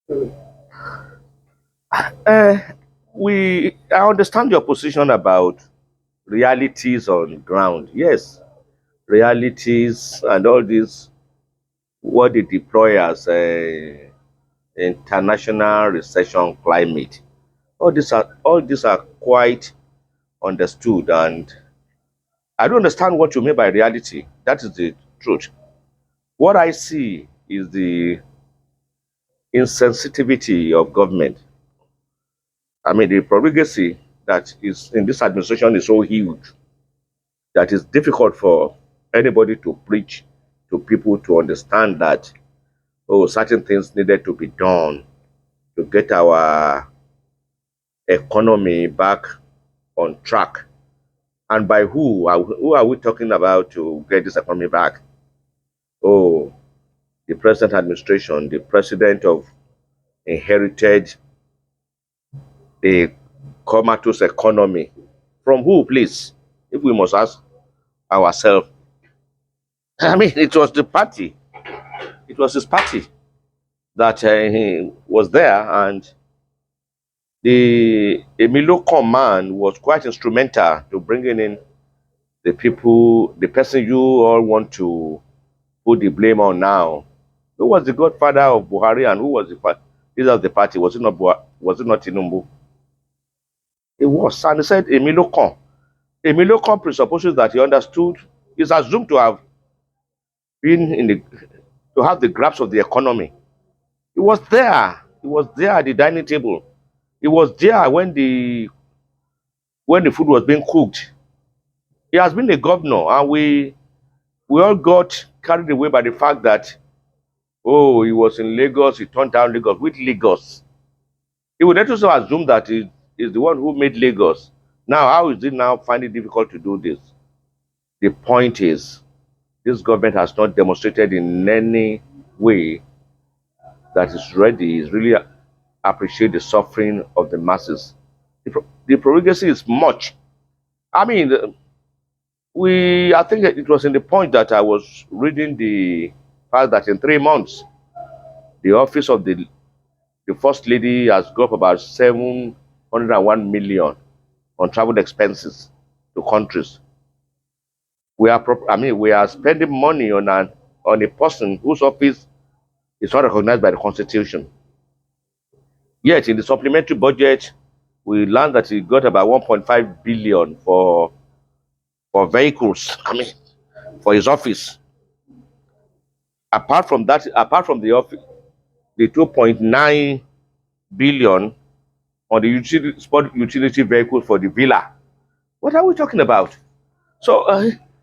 Uh, I understand your position about realities on ground. Yes, realities and all this, what they deploy as a international recession climate. All these are quite understood, and I don't understand what you mean by reality. That is the truth. What I see is the insensitivity of government. I mean, the profligacy that is in this administration is so huge that it's difficult for anybody to preach to people to understand that, oh, certain things needed to be done to get our economy back on track. And by who are we talking about to get this economy back? Oh, the present administration, the president of inherited a comatose economy. From who, please? If we must ask ourselves. I mean, it was the party. It was his party that he was there, and the Emilio man was quite instrumental to bringing in the people, the person you all want to put the blame on now. Who was the godfather of Buhari and who was the leader of the party? Was it not was it not Tinubu? It was. And he said Emilio Khan. Emilio Khan presupposes that he understood, is assumed to have been in the to have the grasp of the economy. He was there. He was there at the dining table. He was there when the food was being cooked. He has been a governor, and we all got carried away by the fact that, oh, he was in Lagos, he turned down Lagos. With Lagos, he would also assume that he is the one who made Lagos. Now, how is it now finding it difficult to do this? The point is, this government has not demonstrated in any way that is ready, is really appreciate the suffering of the masses. The profligacy is much. I mean, I think it was in the point that I was reading the fact that in 3 months, the office of the first lady has got about 701 million on travel expenses to countries. We are spending money on a person whose office is not recognized by the constitution. Yet in the supplementary budget, we learned that he got about 1.5 billion for vehicles. I mean, for his office. Apart from that, apart from the office, the 2.9 billion on the sport utility vehicle for the villa. What are we talking about? So,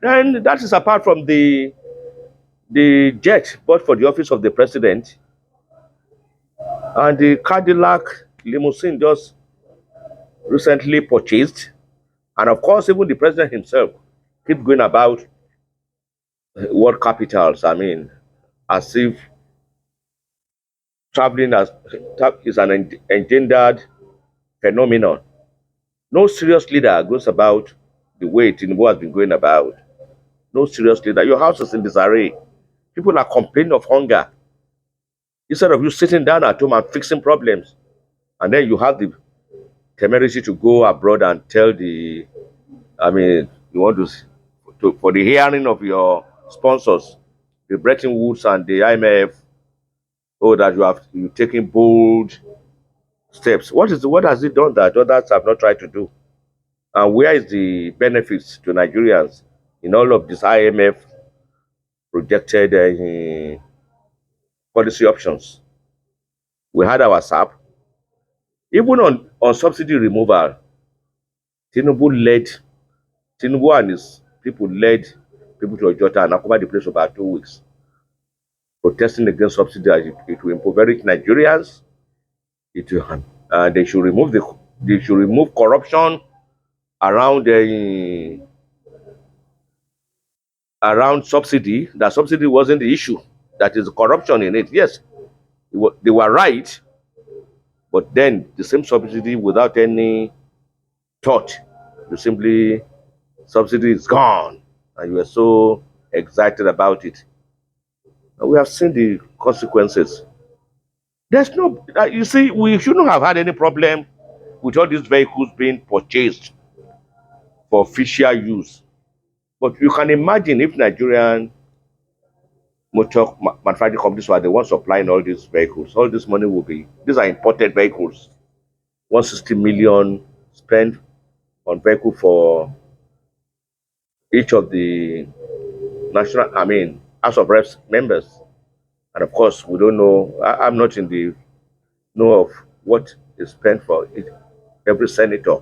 and that is apart from the jet bought for the office of the president and the Cadillac limousine just recently purchased. And of course, even the president himself keep going about world capitals. I mean, as if traveling is an engendered phenomenon. No serious leader goes about the way Tinubu has been going about. No serious leader. Your house is in disarray. People are complaining of hunger. Instead of you sitting down at home and fixing problems, and then you have the temerity to go abroad and tell I mean, you want for the hearing of your sponsors, the Bretton Woods and the IMF, oh, that you taken bold steps. What has it done that others have not tried to do? And where is the benefits to Nigerians in all of these IMF projected policy options? We had our SAP. Even on subsidy removal, Tinubu led, Tinubu and his people led people to Ojota and occupied the place for about 2 weeks, protesting against subsidy. It will impoverish Nigerians. It will, they should remove corruption around around subsidy. That subsidy wasn't the issue. That is corruption in it. Yes, they were right, but then the same subsidy without any thought, you simply subsidy is gone, and you are so excited about it. And we have seen the consequences. There's no, you see, we shouldn't have had any problem with all these vehicles being purchased for official use. But you can imagine if Nigerian manufacturing companies were the ones supplying all these vehicles, all this money will be, these are imported vehicles, 160 million spent on vehicle for each of the national, I mean, House of Reps members. And of course, we don't know, I'm not in the know of what is spent for every senator.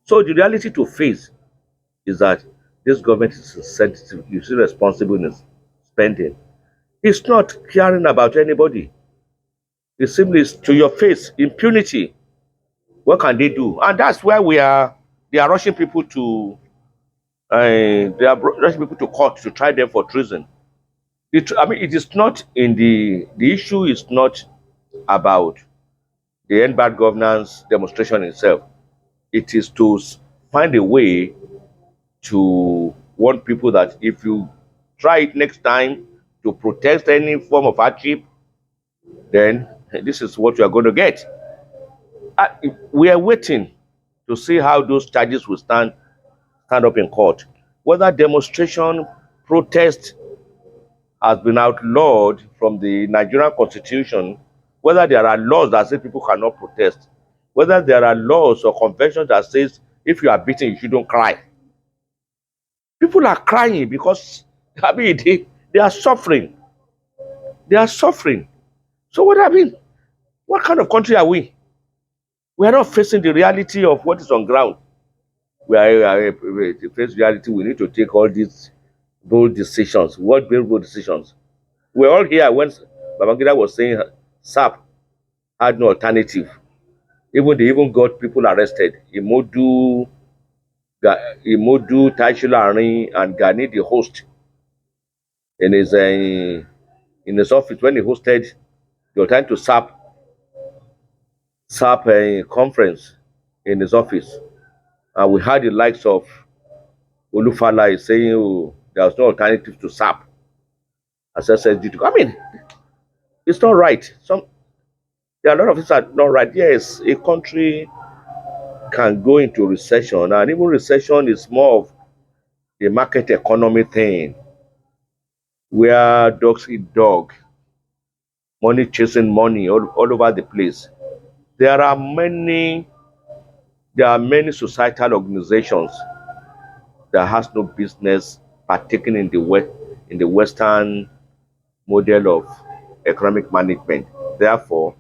So the reality to face is that this government is insensitive, is irresponsible in its spending. It's not caring about anybody. It simply is to your face, impunity. What can they do? And that's where we are. They are rushing people to. They are rushing people to court to try them for treason. I mean, it is not in the issue is not about the end bad governance demonstration itself. It is to find a way to warn people that if you try it next time to protest any form of hardship, then this is what you are going to get. Uh, we are waiting to see how those charges will stand up in court. Whether demonstration, protest has been outlawed from the Nigerian constitution, whether there are laws that say people cannot protest, whether there are laws or conventions that says if you are beaten, you shouldn't cry. People are crying because I mean they are suffering. They are suffering. So what I mean, what kind of country are we? We are not facing the reality of what is on ground. We to face reality. We need to take all these bold decisions. What bold decisions? We're all here when Babangida was saying SAP had no alternative. Even they even got people arrested. Imodu, Taishulari, and Gani, the host, in his office when he hosted the time to SAP a conference in his office. And we had the likes of Olufala is saying, oh, there was no alternative to SAP as SSD. I mean, it's not right. There are a lot of things that are not right. Yes, a country can go into recession, and even recession is more of a market economy thing where dogs eat dog, money chasing money all over the place. There are many there are many societal organizations that has no business partaking in the Western model of economic management. Therefore,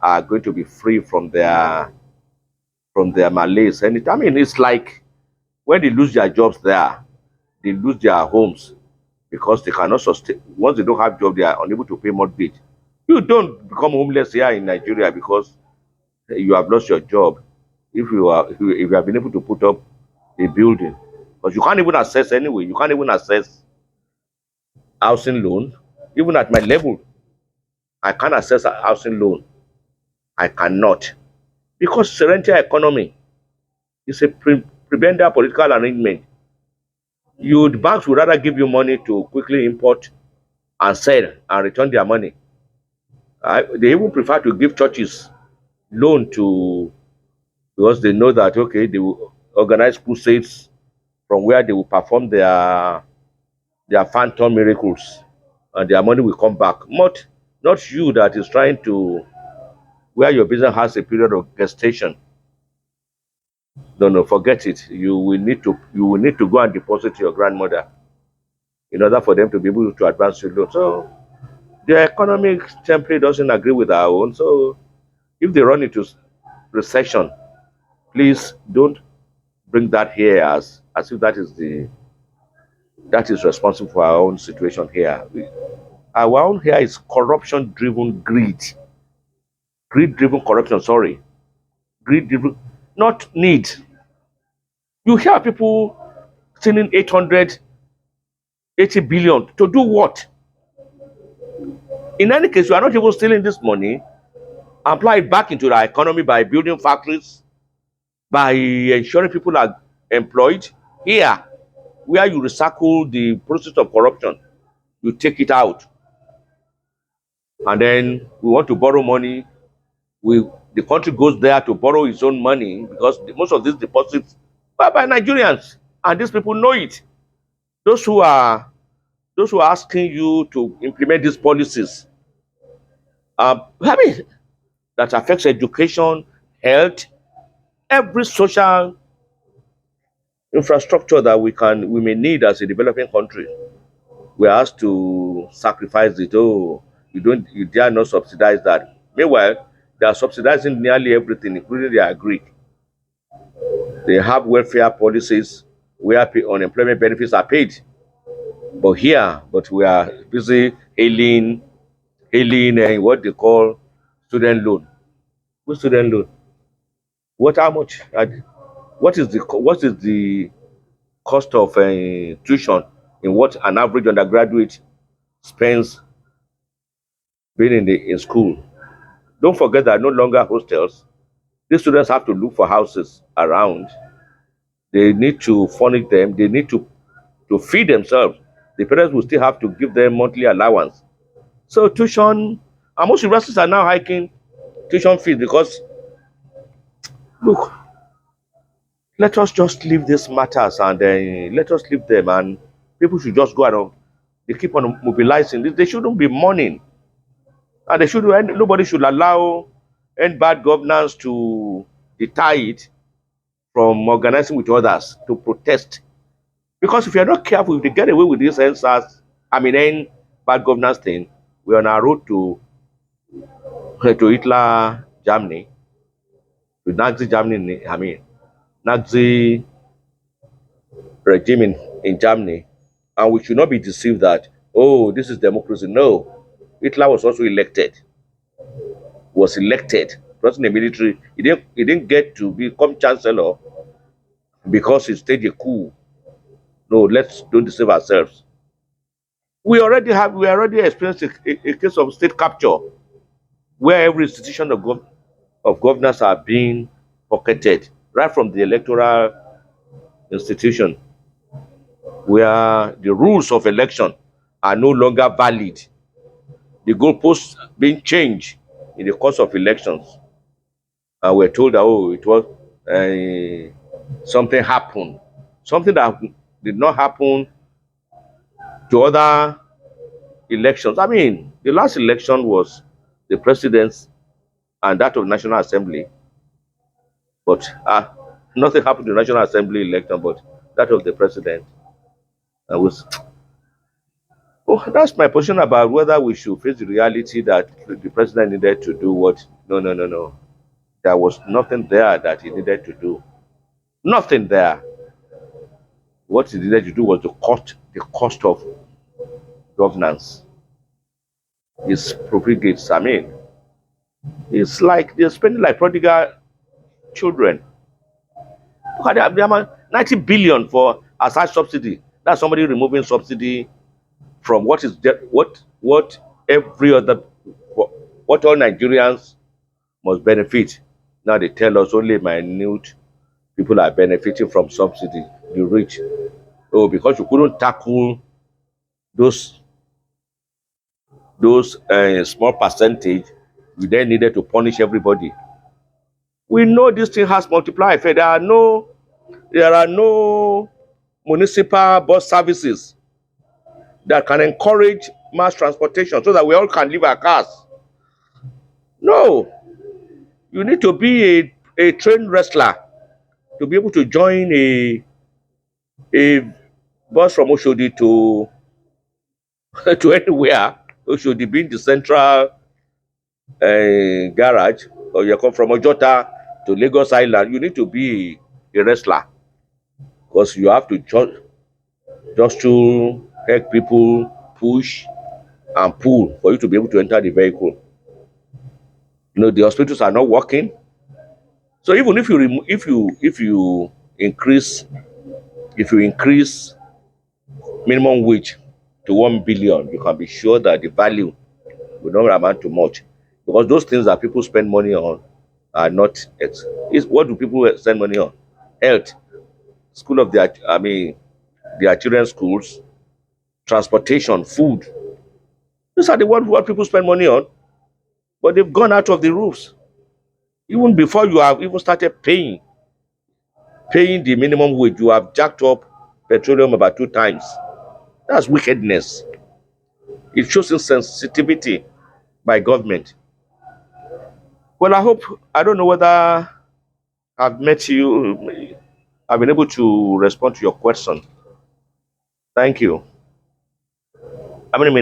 are going to be free from their malaise. And I mean, it's like when they lose their jobs there, they lose their homes because they cannot sustain. Once they don't have job, they are unable to pay mortgage. You don't become homeless here in Nigeria because you have lost your job. If you have been able to put up a building, but you can't even access anyway. You can't even access housing loan. Even at my level, I can't access a housing loan. I cannot because it's a rental economy. It's a prebendal political arrangement. The banks would rather give you money to quickly import and sell and return their money. They even prefer to give churches loan to because they know that okay they will organize crusades from where they will perform their phantom miracles and their money will come back. Not you that is trying to where your business has a period of gestation. No, forget it. You will need to go and deposit to your grandmother in order for them to be able to advance your loan. So their economic template doesn't agree with our own. So if they run into recession, please don't bring that here as if that is responsible for our own situation here. Our own here is corruption driven greed driven corruption. Sorry, greed driven, not need. You hear people stealing 880 billion to do what? In any case, you are not even stealing this money. Apply it back into the economy by building factories, by ensuring people are employed. Here, where you recycle the process of corruption, you take it out. and then we want to borrow money. We The country goes there to borrow its own money because most of these deposits are by Nigerians, and these people know it. Those who are those who are asking you to implement these policies, I mean, that affects education, health, every social infrastructure that we may need as a developing country. We are asked to sacrifice it. Oh, you dare not subsidize that. Meanwhile, they are subsidizing nearly everything, including their agri. They have welfare policies where unemployment benefits are paid. But we are busy hailing what they call student loan. What student loan? What how much? What is the cost of tuition in what an average undergraduate spends being in school? Don't forget that no longer hostels. These students have to look for houses around. They need to furnish them. They need to feed themselves. The parents will still have to give them monthly allowance. So tuition, and most universities are now hiking tuition fees because look, let us just leave these matters and let us leave them, and people should just go around. They keep on mobilizing. They shouldn't be mourning, and nobody should allow any bad governance to deter it from organizing with others to protest. Because if you're not careful, if they get away with this end bad governance thing, we're on our road to Hitler Germany, to Nazi Germany. Nazi regime in Germany, and we should not be deceived that this is democracy. No, Hitler was also elected. Was elected. It wasn't a military. He didn't get to become chancellor because he staged a coup. No, let's don't deceive ourselves. We already experienced a case of state capture where every institution of governance are being pocketed right from the electoral institution, where the rules of election are no longer valid. The goalposts being changed in the course of elections, and we're told that it was something happened, something that did not happen to other elections. I mean, the last election was the president's and that of National Assembly, but nothing happened to the National Assembly election, but that of the president. Was that's my position about whether we should face the reality that the president needed to do what. No, no, no, no. There was nothing there that he needed to do. Nothing there. What he needed to do was the cost of governance. His profligates. I mean, it's like they're spending like prodigal children. Look at the amount, 90 billion for aside subsidy. That's somebody removing subsidy from what every other what all Nigerians must benefit. Now they tell us only minute people are benefiting from subsidy, the rich. Oh, because you couldn't tackle those small percentage, you then needed to punish everybody. We know this thing has multiplier effect. There are no municipal bus services that can encourage mass transportation so that we all can leave our cars. No, you need to be a trained wrestler to be able to join a bus from Oshodi to to anywhere. Oshodi being the central garage, or you come from Ojota to Lagos Island, you need to be a wrestler because you have to just to help people push and pull for you to be able to enter the vehicle. The hospitals are not working. So even if you increase minimum wage to 1 billion, you can be sure that the value will not amount to much because those things that people spend money on are not. Is what do people spend money on? Health, school of their I mean their children's schools, transportation, food. These are the what people spend money on, but they've gone out of the roofs. Even before you have even started paying the minimum wage, you have jacked up petroleum about 2 times. That's wickedness. It shows insensitivity by government. Well, I don't know whether I've met you, I've been able to respond to your question. Thank you. How many minutes?